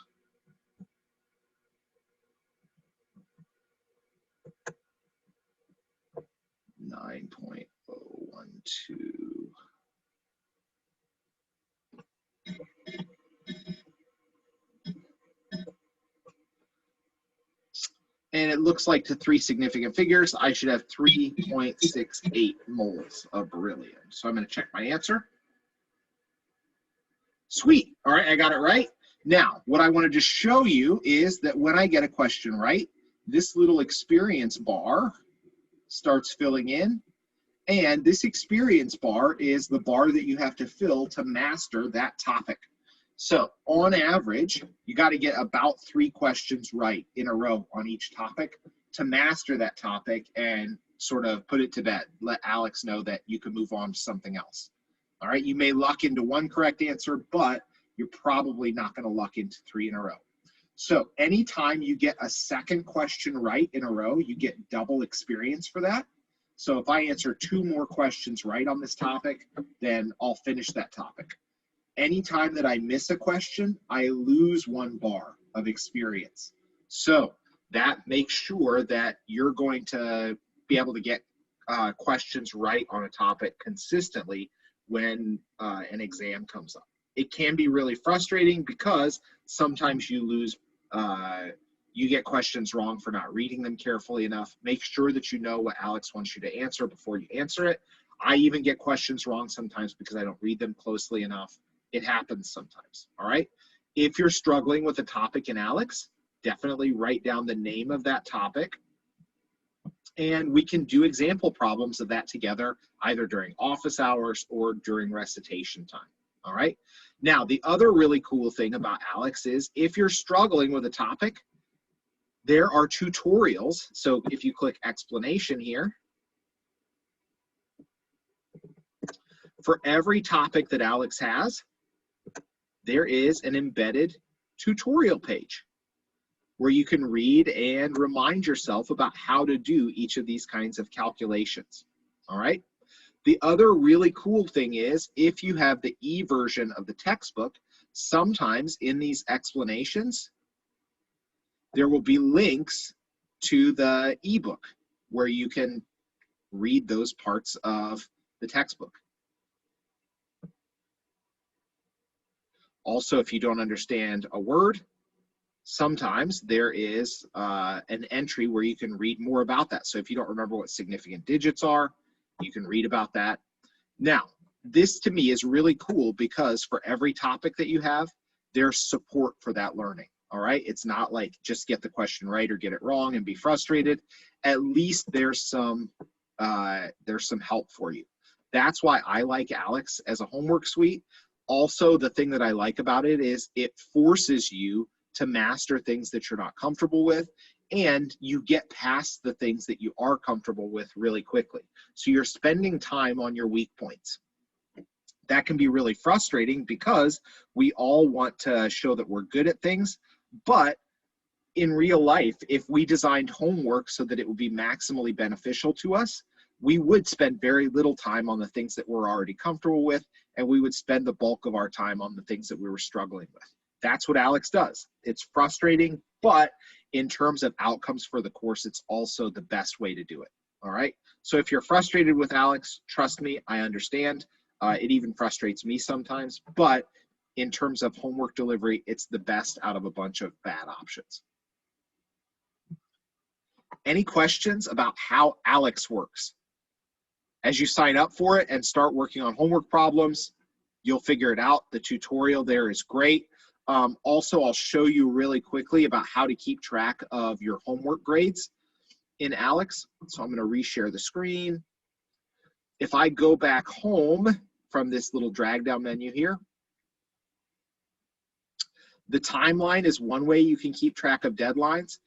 .012. And it looks like to 3 significant figures, I should have 3.68 moles of beryllium. So I'm going to check my answer. Sweet. All right, I got it right. Now, what I wanted to show you is that when I get a question right, this little experience bar starts filling in. And this experience bar is the bar that you have to fill to master that topic. So on average, you got to get about 3 questions right in a row on each topic to master that topic and sort of put it to bed. Let ALEKS know that you can move on to something else. All right, you may luck into 1 correct answer, but you're probably not going to luck into 3 in a row. So anytime you get a second question right in a row, you get double experience for that. So if I answer 2 more questions right on this topic, then I'll finish that topic. Anytime that I miss a question, I lose 1 bar of experience. So that makes sure that you're going to be able to get questions right on a topic consistently when an exam comes up. It can be really frustrating because sometimes you lose, you get questions wrong for not reading them carefully enough. Make sure that you know what ALEKS wants you to answer before you answer it. I even get questions wrong sometimes because I don't read them closely enough. It happens sometimes, all right? If you're struggling with a topic in ALEKS, definitely write down the name of that topic, and we can do example problems of that together, either during office hours or during recitation time, all right? Now, the other really cool thing about ALEKS is if you're struggling with a topic, there are tutorials. So if you click explanation here, for every topic that ALEKS has, there is an embedded tutorial page where you can read and remind yourself about how to do each of these kinds of calculations, all right? The other really cool thing is if you have the e-version of the textbook, sometimes in these explanations, there will be links to the ebook where you can read those parts of the textbook. Also, if you don't understand a word, sometimes there is an entry where you can read more about that. So if you don't remember what significant digits are, you can read about that. Now, this to me is really cool because for every topic that you have, there's support for that learning, all right? It's not like just get the question right or get it wrong and be frustrated. At least there's some help for you. That's why I like ALEKS as a homework suite. Also, the thing that I like about it is it forces you to master things that you're not comfortable with, and you get past the things that you are comfortable with really quickly. So you're spending time on your weak points. That can be really frustrating because we all want to show that we're good at things, but in real life, if we designed homework so that it would be maximally beneficial to us, we would spend very little time on the things that we're already comfortable with, and we would spend the bulk of our time on the things that we were struggling with. That's what ALEKS does. It's frustrating, but in terms of outcomes for the course, it's also the best way to do it. All right. So if you're frustrated with ALEKS, trust me, I understand. It even frustrates me sometimes, but in terms of homework delivery, it's the best out of a bunch of bad options. Any questions about how ALEKS works? As you sign up for it and start working on homework problems, you'll figure it out. The tutorial there is great. Also, I'll show you really quickly about how to keep track of your homework grades in ALEKS. So I'm going to reshare the screen. If I go back home from this little drag down menu here, the timeline is one way you can keep track of deadlines.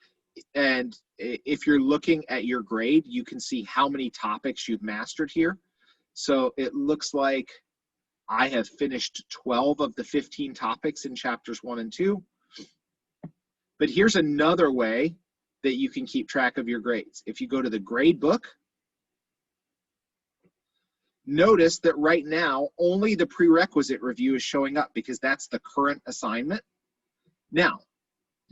And if you're looking at your grade, you can see how many topics you've mastered here. So it looks like I have finished 12 of the 15 topics in chapters 1 and 2. But here's another way that you can keep track of your grades. If you go to the grade book, notice that right now only the prerequisite review is showing up because that's the current assignment. Now,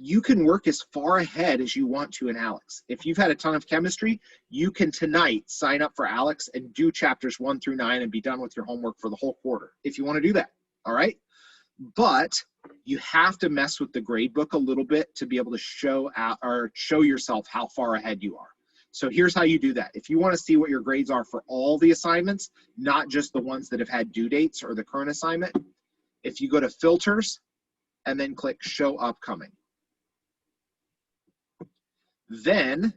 you can work as far ahead as you want to in ALEKS. If you've had a ton of chemistry, you can tonight sign up for ALEKS and do chapters 1 through 9 and be done with your homework for the whole quarter, if you want to do that, all right? But you have to mess with the grade book a little bit to be able to show yourself how far ahead you are. So here's how you do that. If you want to see what your grades are for all the assignments, not just the ones that have had due dates or the current assignment, if you go to Filters and then click Show Upcoming. Then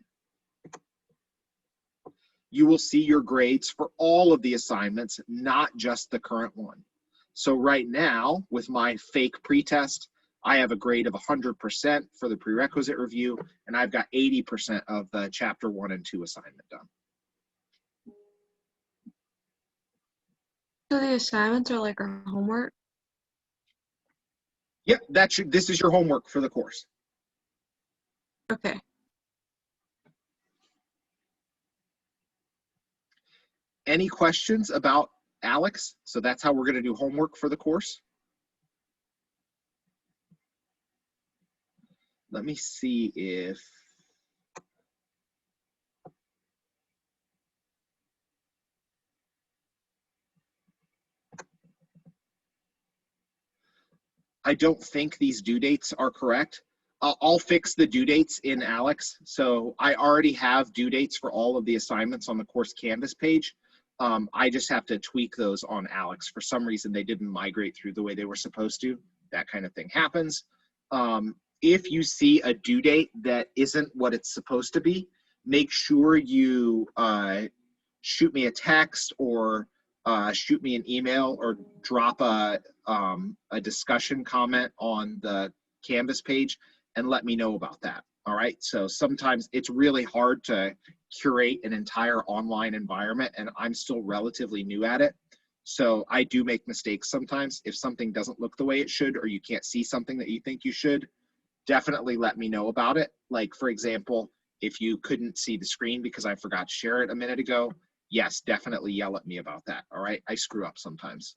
you will see your grades for all of the assignments, not just the current one. So right now, with my fake pretest, I have a grade of 100% for the prerequisite review, and I've got 80% of the chapter 1 and 2 assignment done. So the assignments are like our homework? Yep, this is your homework for the course. Okay. Any questions about ALEKS? So that's how we're going to do homework for the course. Let me see if I don't think these due dates are correct. I'll fix the due dates in ALEKS. So I already have due dates for all of the assignments on the course Canvas page. I just have to tweak those on ALEKS. For some reason, they didn't migrate through the way they were supposed to. That kind of thing happens. If you see a due date that isn't what it's supposed to be, make sure you shoot me a text or shoot me an email or drop a discussion comment on the Canvas page and let me know about that. All right. So sometimes it's really hard to curate an entire online environment, and I'm still relatively new at it. So I do make mistakes sometimes. If something doesn't look the way it should, or you can't see something that you think you should, definitely let me know about it. Like, for example, if you couldn't see the screen because I forgot to share it a minute ago, yes, definitely yell at me about that. All right. I screw up sometimes.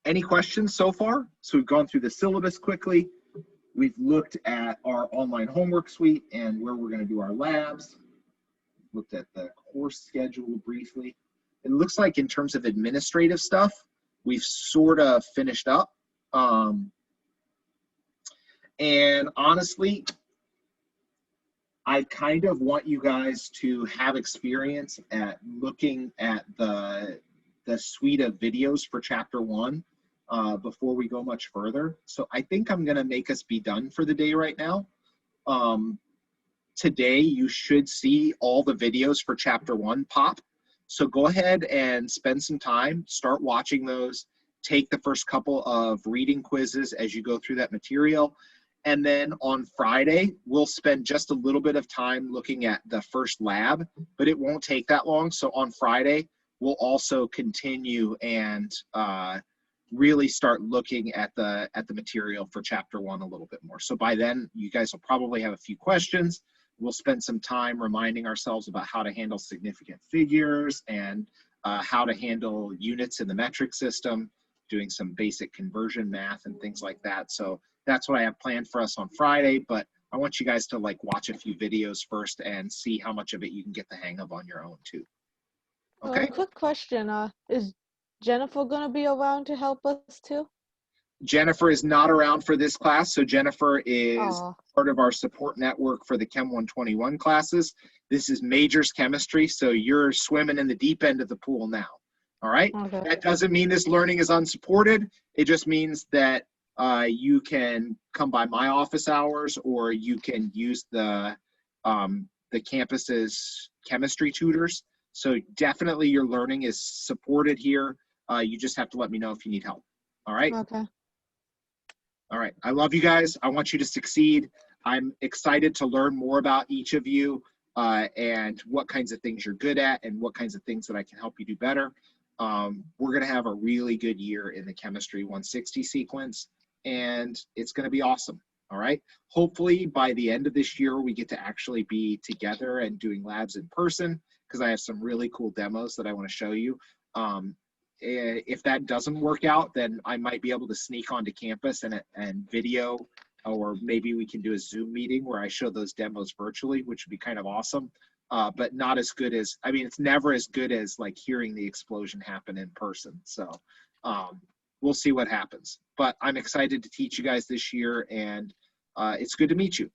Any questions so far? So we've gone through the syllabus quickly. We've looked at our online homework suite and where we're going to do our labs. Looked at the course schedule briefly. It looks like in terms of administrative stuff, we've sort of finished up. And honestly, I kind of want you guys to have experience at looking at the suite of videos for chapter 1 before we go much further. So I think I'm going to make us be done for the day right now. Today, you should see all the videos for chapter 1 pop. So go ahead and spend some time, start watching those, take the first couple of reading quizzes as you go through that material. And then on Friday, we'll spend just a little bit of time looking at the first lab, but it won't take that long. So on Friday, we'll also continue and really start looking at the material for chapter 1 a little bit more. So by then, you guys will probably have a few questions. We'll spend some time reminding ourselves about how to handle significant figures and how to handle units in the metric system, doing some basic conversion math and things like that. So that's what I have planned for us on Friday, but I want you guys to like watch a few videos first and see how much of it you can get the hang of on your own too. Okay. Quick question. Is Jennifer gonna be around to help us too? Jennifer is not around for this class. So Jennifer is Aw. part of our support network for the Chem 121 classes. This is majors chemistry. So you're swimming in the deep end of the pool now. All right. Okay. That doesn't mean this learning is unsupported. It just means that you can come by my office hours, or you can use the campus's chemistry tutors. So definitely your learning is supported here. You just have to let me know if you need help. All right. Okay. All right. I love you guys. I want you to succeed. I'm excited to learn more about each of you and what kinds of things you're good at and what kinds of things that I can help you do better. We're going to have a really good year in the Chemistry 160 sequence, and it's going to be awesome. All right. Hopefully by the end of this year, we get to actually be together and doing labs in person, because I have some really cool demos that I want to show you. If that doesn't work out, then I might be able to sneak onto campus and video, or maybe we can do a Zoom meeting where I show those demos virtually, which would be kind of awesome. But not as good as, I mean, it's never as good as like hearing the explosion happen in person. So we'll see what happens. But I'm excited to teach you guys this year, and it's good to meet you.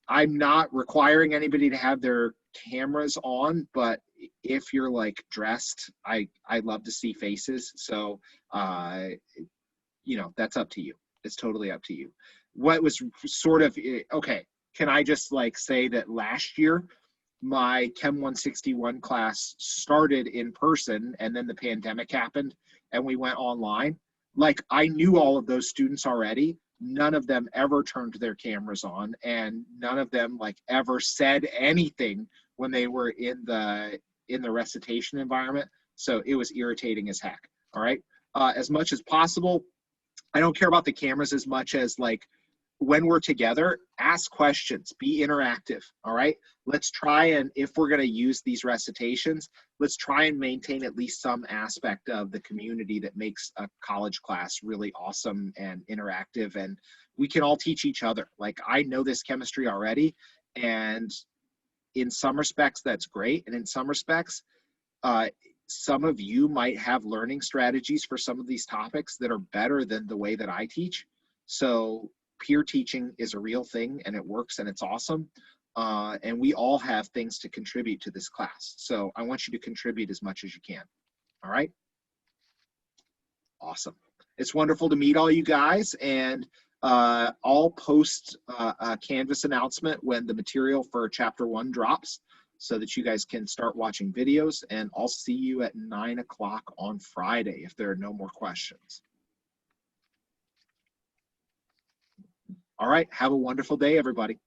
I'm not requiring anybody to have their cameras on, but if you're like dressed, I love to see faces. So, you know, that's up to you. It's totally up to you. What was sort of, okay, can I just like say that last year, my Chem 161 class started in person, and then the pandemic happened and we went online. Like, I knew all of those students already. None of them ever turned their cameras on, and none of them like ever said anything when they were in the recitation environment. So it was irritating as heck. All right. As much as possible, I don't care about the cameras as much as like when we're together, ask questions, be interactive. All right. Let's try, and if we're going to use these recitations, let's try and maintain at least some aspect of the community that makes a college class really awesome and interactive, and we can all teach each other. Like, I know this chemistry already, and in some respects that's great, and in some respects some of you might have learning strategies for some of these topics that are better than the way that I teach. So peer teaching is a real thing, and it works, and it's awesome. And we all have things to contribute to this class. So I want you to contribute as much as you can. All right. Awesome. It's wonderful to meet all you guys, and I'll post a Canvas announcement when the material for chapter 1 drops, so that you guys can start watching videos, and I'll see you at 9 o'clock on Friday if there are no more questions. All right. Have a wonderful day, everybody.